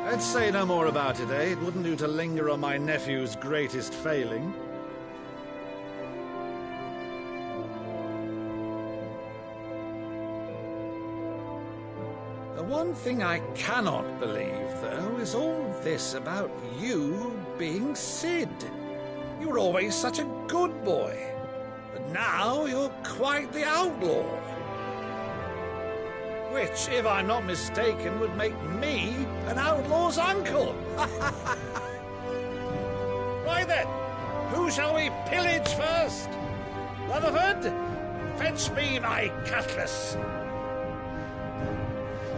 Let's say no more about it, eh? It wouldn't do to linger on my nephew's greatest failing. The one thing I cannot believe, though, is all this about you being Sid. You were always such a good boy, but now you're quite the outlaw. Which, if I'm not mistaken, would make me an outlaw's uncle. Right then, who shall we pillage first? Rutherford, fetch me my cutlass.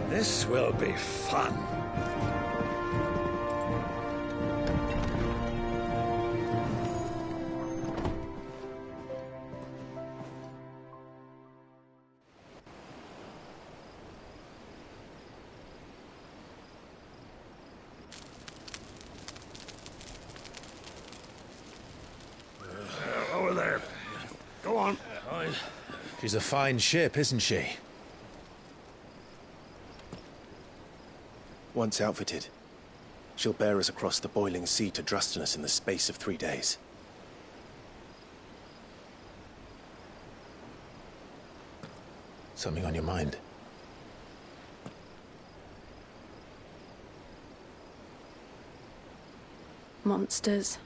This will be fun. Over there. Go on. She's a fine ship, isn't she? Once outfitted, she'll bear us across the boiling sea to Drustinus in the space of 3 days. Something on your mind? Monsters.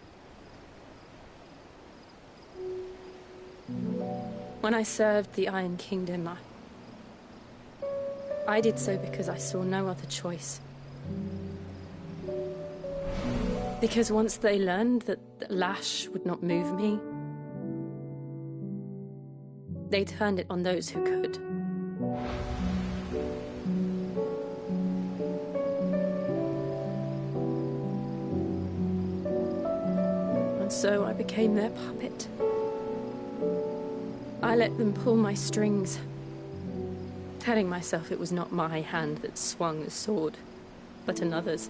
When I served the Iron Kingdom, I did so because I saw no other choice. Because once they learned that the lash would not move me, they turned it on those who could. And so I became their puppet. I let them pull my strings, telling myself it was not my hand that swung the sword, but another's.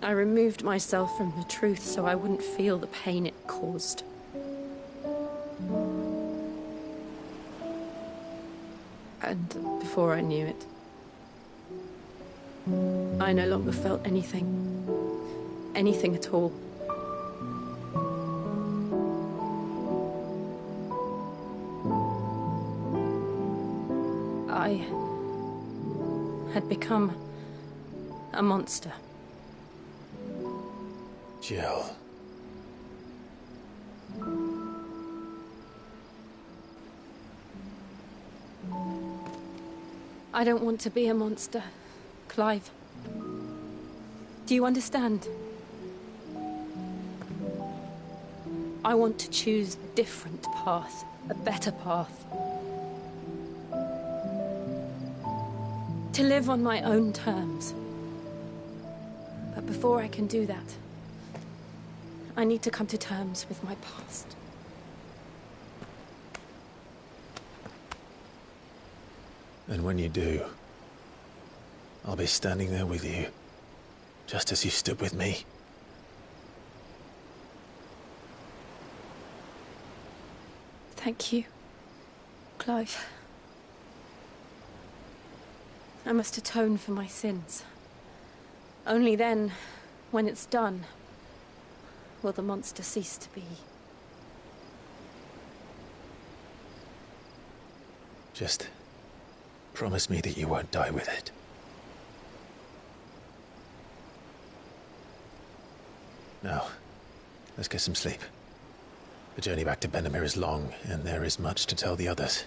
I removed myself from the truth so I wouldn't feel the pain it caused. And before I knew it, I no longer felt anything. Anything at all. I had become a monster. Jill. I don't want to be a monster, Clive. Do you understand? I want to choose a different path, a better path. To live on my own terms. But before I can do that, I need to come to terms with my past. And when you do, I'll be standing there with you, just as you stood with me. Thank you, Clive. I must atone for my sins. Only then, when it's done, will the monster cease to be. Just promise me that you won't die with it. Now, let's get some sleep. The journey back to Benamir is long, and there is much to tell the others.